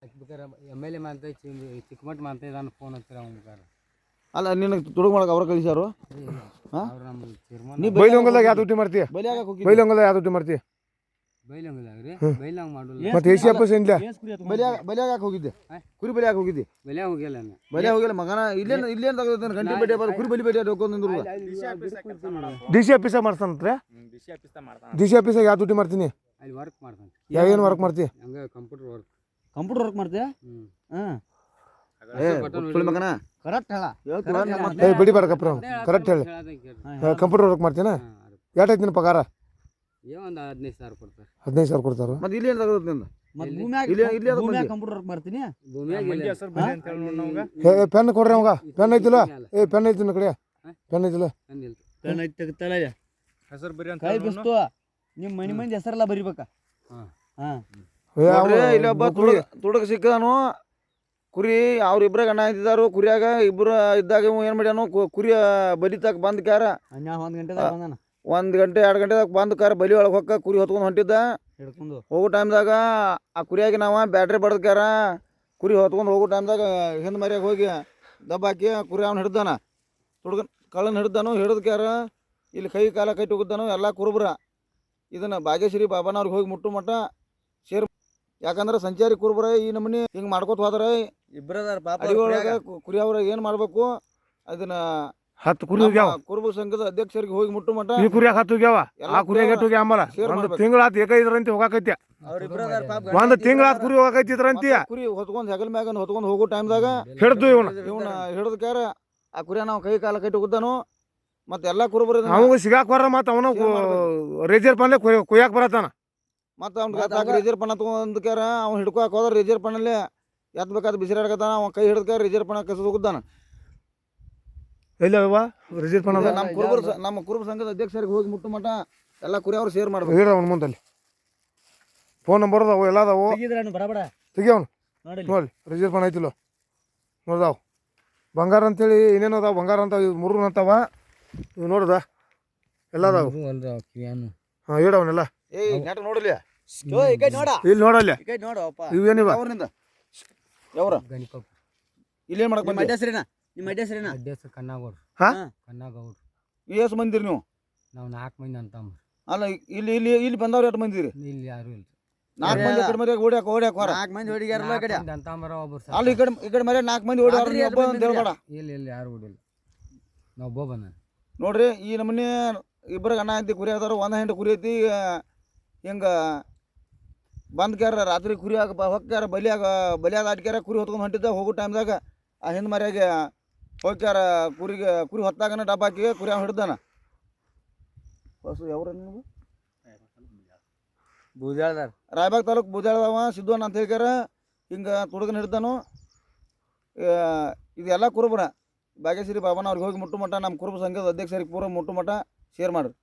M L A ಮಾತ ಚಿಕ್ಕಮಟ್ಟ ಮಾತ ನಾನು ಫೋನ್ ಹಚ್ಚಿರ ಅವ್ನು ಅಲ್ಲ ನಿನಗೆ ತುಡುಗು ಮಾಡಕ್ಕೆ ಅವ್ರ ಕಳಿಸ್ಯಾರು ಅವ್ರು ನಮ್ಮ ಚೇರ್ಮನ್ ನೀ ಬೈಲೊಂಗಲ್ದಾಗ ಯಾವ ದುಡ್ಡು ಮಾಡ್ತೀಯ ಬಲಿಯಾಗ ಬೈಲೊಂಗಲ್ದಾಗ ಯಾವ ದುಡ್ಡು ಮಾಡ್ತೀಯ ಬೈಲಂಗದಾಗ ರೀ ಬೈಲಂಗ್ ಮಾಡಲ್ಲ ಮತ್ತೆ ಎ ಸಿ ಆಫೀಸ್ ಏನಿಲ್ಲ ಬಲಿಯಾಗ ಹೋಗಿದ್ದೆ ಕುರಿ ಬಲಿಯಾಗ ಹೋಗಿದ್ದೆ ಬೈಲಾಗ ಹೋಗಿಲ್ಲ ನಾನು ಬಲಿಯಾಗ ಹೋಗಿಲ್ಲ ಮಗನ ಇಲ್ಲೇನು ತೆಗೆದ ಗಂಟೆ ಬಡ್ಡಿ ಕುರಿ ಬಲಿ ಬಡ್ಡಿ ಹೋಗ್ಕೊಂಡು ಡಿ ಸಿ ಆಫೀಸಾಗ ಮಾಡ್ತಾನಂತ್ರೆ ಡಿ ಸಿ ಆಫೀಸಾಗ ಯಾವ ದುಡ್ಡು ಮಾಡ್ತೀನಿ ಅಲ್ಲಿ ವರ್ಕ್ ಮಾಡ್ತಾನೆ ಏನು ವರ್ಕ್ ಮಾಡ್ತೀಯ ಹಂಗೆ ಕಂಪ್ಯೂಟರ್ ವರ್ಕ್ ಮಾಡ್ತೀಯ ಹಾಂ ಮಗನ ಕರೆಕ್ಟ್ ಹೇಳ ಏ ಬಿಡಿ ಬೇಡ ಕಪ್ರ ಕರೆಕ್ಟ್ ಹೇಳಿ ಕಂಪ್ಯೂಟರ್ ವರ್ಕ್ ಮಾಡ್ತೀನ ಎಷ್ಟಾಯ್ತು ನಿನ್ನ ಪಗಾರ ಒಂದು 15,000 ಕೊಡ್ತಾರೆ 15,000 ಕೊಡ್ತಾರ ಮತ್ತೆ ಇಲ್ಲಿ ಏನು ತೆಗೆದ ಇಲ್ಲಿ ಕಂಪ್ಯೂಟರ್ ವರ್ಕ್ ಮಾಡ್ತೀನಿ ಪೆನ್ ಕೊಡ್ರಿ ಅವಾಗ ಪೆನ್ ಐತಿಲ್ಲ ಏ ಪೆನ್ ಐತಿ ನನ್ನ ಕಡೆ ಪೆನ್ ಐತಿಲ್ಲ ಹೆಸರು ಬರಿ ಕೈ ಬಿಸ್ತು ನಿಮ್ಮ ಮನೆ ಮಂದಿ ಹೆಸರೆಲ್ಲ ಬರಿಬೇಕಾ ಇಲ್ಲೊಬ್ಬ ತುಡುಗ ಸಿಕ್ಕದಾನು ಕುರಿ ಅವ್ರಿಬ್ರಾಗ ಅಣ್ಣ ಇದ್ದಿದ್ದಾರು ಕುರಿಯಾಗ ಇಬ್ಬರು ಇದ್ದಾಗ ಏನು ಮಾಡ್ಯಾನು ಕುರಿಯ ಬಲಿತಾಕ ಬಂದ್ ಕ್ಯಾರ 1 ಗಂಟೆ 1 ಗಂಟೆ 2 ಗಂಟೆದಾಗ ಬಂದ್ ಕಾರ ಬಲಿ ಒಳಗೆ ಹೊಕ್ಕ ಕುರಿ ಹೊತ್ಕೊಂಡು ಹೊಂಟಿದ್ದ ಹಿಡ್ಕೊಂಡು ಹೋಗೋ ಟೈಮ್ದಾಗ ಆ ಕುರಿಯಾಗಿ ನಾವು ಬ್ಯಾಟ್ರಿ ಬಡ್ದು ಕ್ಯಾರ ಕುರಿ ಹೊತ್ಕೊಂಡು ಹೋಗೋ ಟೈಮ್ದಾಗ ಹಿಂದೆ ಮರ್ಯಾಗ ಹೋಗಿ ದಬ್ಬ ಹಾಕಿ ಕುರಿ ಅವ್ನು ಹಿಡ್ದಾನ ತುಡುಗ ಕಳ್ಳನ ಹಿಡ್ದಾನು ಹಿಡಿದು ಕ್ಯಾರ ಇಲ್ಲಿ ಕೈ ಕಾಲ ಕಟ್ಟಿ ಹೋಗಿದ್ದಾನು ಎಲ್ಲ ಕುರುಬ್ರ ಇದನ್ನು ಭಾಗ್ಯಶ್ರೀ ಬಾಬಾನವ್ರಿಗೆ ಹೋಗಿ ಮುಟ್ಟು ಮಟ್ಟ ಸೇರ್ ಯಾಕಂದ್ರೆ ಸಂಚಾರಿ ಕುರುಬ್ರ ಈ ನಮೂನಿ ಹಿಂಗೆ ಮಾಡ್ಕೋತ ಹೋದ್ರೆ ಇಬ್ಬರದಾರ ಪಾಪ ಅಡಿಗೆ ಒಳಗೆ ಕುರಿ ಅವ್ರ ಏನು ಮಾಡ್ಬೇಕು ಅದನ್ನ 10 ಕುರಿ ಹೋಗ್ಯಾವ ಕುರುಬ ಸಂಘದ ಅಧ್ಯಕ್ಷರಿಗೆ ಹೋಗಿ ಮುಟ್ಟು ಮಟ್ಟ ಈ ಕುರಿಯಾಗ 10 ಹೋಗ್ಯಾವ ಆ ಕುರಿಯಾಗ ಎಷ್ಟು ಹೋಗ್ಯಾವ ಆಮೇಲೆ ಒಂದು ತಿಂಗಳಾತ್ ಏಕೈದ್ರಂತೆ ಹೋಗಾಕೈತ್ಯ ಅವ್ರಿಬ್ರದಾರ ಪಾಪ ಒಂದು ತಿಂಗಳಾತ್ ಕುರಿ ಹೋಗಾಕೈತಿದ್ರಂತೀಯ ಕುರಿ ಹೊತ್ಕೊಂಡು ಹೆಗಲ ಮ್ಯಾಗ ಹೊತ್ಕೊಂಡು ಹೋಗೋ ಟೈಮ್ದಾಗ ಹಿಡ್ದು ಇವನು ಹಿಡಿದು ಕ್ಯಾರ ಆ ಕುರಿಯ ನಾವು ಕೈ ಕಾಲ ಕಟ್ಟಿ ಹೋಗಿದ್ದಾನು ಮತ್ತೆ ಎಲ್ಲ ಕುರುಬರ ಅವಾಗ ಸಿಗಾಕ್ ಬರ ಮತ್ತೆ ಅವನು ರೇಜರ್ ಪನ್ಲೆ ಕೊಯ್ಯಾಕ ಬರತ್ತಾನ ಮತ್ತೆ ಅವ್ನು ರಿಜರ್ ಪಣ ತಗೊಂಡ್ ಕ್ಯಾರ ಅವ್ನು ಹಿಡ್ಕೊಕ್ ಹೋದ್ರೆ ರಿಜರ್ ಪಣ್ಣಲ್ಲಿ ಎತ್ಬೇಕಾದ ಬಿಸಿರಾಡ್ಕತ್ತಾನ ಅವ್ನು ಕೈ ಹಿಡ್ಕ ರಿಜರ್ ಪಣ ಕಸದ ಹೋಗಿದ್ದಾನ ಎಲ್ಲ ರಿಜರ್ ಪಣ ನಮ್ಮ ಕುರುಬ ಸಂಘದ ಅಧ್ಯಕ್ಷರಿಗೆ ಹೋಗಿ ಮುಟ್ಟು ಮಟ್ಟ ಎಲ್ಲ ಕುರಿ ಅವ್ರು ಶೇರ್ ಮಾಡ್ಬೇಕು ಹೇಳ ಅವ್ನ ಮುಂದಲ್ಲಿ ಫೋನ್ ನಂಬರ್ ಅದಾವು ಎಲ್ಲ ಅದಾವು ಬರಬೇಡ ತೆಗಿಯವನು ನೋಡಿ ರಿಜರ್ ಪಣ ಐತಿಲ್ಲ ನೋಡ್ದಾವು ಬಂಗಾರ ಅಂತೇಳಿ ಏನೇನು ಅದಾವ ಬಂಗಾರ ಅಂತ 3 ಅಂತಾವ ಇವು ನೋಡ್ದ ಎಲ್ಲ ಅದಾವು ಹಾಂ ಹೇಳವನ್ನೆಲ್ಲ ಏಯ್ ನೆಟ ನೋಡಲಿ ಇಲ್ಲಿ ನೋಡಲ್ಲ ಇವೇನಿವ ಅವ್ರಿಂದ ಯಾವ್ರ ಇಲ್ಲೇನು ಮಾಡಕ್ ಬಂದ ನಿಮ್ಮ ಹೆಸರು ಕನ್ನಾಗೌಡ್ರು ಕನ್ನಾಗೌಡ್ರು ಎಷ್ಟು ಮಂದಿರಿ ನೀವು ನಾವು 4 ಮಂದಿ ಅಂತಂಬ್ರು ಅಲ್ಲ ಇಲ್ಲಿ ಇಲ್ಲಿ ಇಲ್ಲಿ ಬಂದವ್ರು ಎಷ್ಟು ಮಂದಿರಿ ಇಲ್ಲಿ ಯಾರು ಇಲ್ಲ 4 ಮಂದಿ ಕಡೆ ಮರ್ಯಾಗ ಓಡ್ಯಾಕ ಹೊರ 4 ಮಂದಿ ಹೊಡಿಗಾರಲ್ಲ ಕಡೆ ಅಂತಂಬರ ಒಬ್ಬರು ಅಲ್ಲಿ ಈ ಕಡೆ ಮರ್ಯಾಗ 4 ಮಂದಿ ಓಡ್ಯಾರ ಒಬ್ಬ ಅಂತ ಹೇಳ್ಬೇಡ ಇಲ್ಲಿ ಯಾರು ಓಡಿಲ್ಲ ನಾವು ಒಬ್ಬ ಬಂದ ನೋಡ್ರಿ ಈ ನಮ್ಮನೆ ಇಬ್ಬರಿಗೆ ಅಣ್ಣ ಐತಿ ಕುರಿ ಅದಾರ 1 ಹೆಂಡು ಕುರಿ ಐತಿ ಹಿಂಗೆ ಬಂದ್ ಕ್ಯಾರ ರಾತ್ರಿ ಕುರಿಯಾಗ ಹೊಕ್ಕ್ಯಾರ ಬಲಿಯಾಗ ಆಡ್ಕ್ಯಾರ ಕುರಿ ಹೊತ್ಕೊಂಡು ಹೊಂಟಿದ್ದ ಹೋಗೋ ಟೈಮ್ದಾಗ ಆ ಹಿಂದೆ ಮರ್ಯಾಗೆ ಹೋಗ್ಯಾರ ಕುರಿ ಹೊತ್ತಾಗನ ಡಬ್ಬ ಹಾಕಿ ಕುರಿ ಅವ್ನು ಹಿಡ್ದಾನ ಬಸ್ಸು ಯಾವ್ರ ನೀವು ಬೂದ್ಯಾಳ್ದಾರ ರಾಯಬಾಗ್ ತಾಲೂಕು ಬೂದ್ಯಾಳದವ ಸಿದ್ದವನ್ನ ಅಂತ ಹೇಳ್ಕ್ಯಾರ ಹಿಂಗೆ ತುಡುಗನ ಹಿಡ್ದಾನು ಇದೆಲ್ಲ ಕುರುಬ್ರ ಭಾಗ್ಯಶ್ರೀ ಬಾಬಾನ ಅವ್ರಿಗೆ ಹೋಗಿ ಮುಟ್ಟು ಮಟ್ಟ ನಮ್ಮ ಕುರುಬ ಸಂಘದ ಅಧ್ಯಕ್ಷರಿಗೆ ಪೂರ ಮುಟ್ಟು ಮಟ್ಟ ಶೇರ್ ಮಾಡ್ರಿ.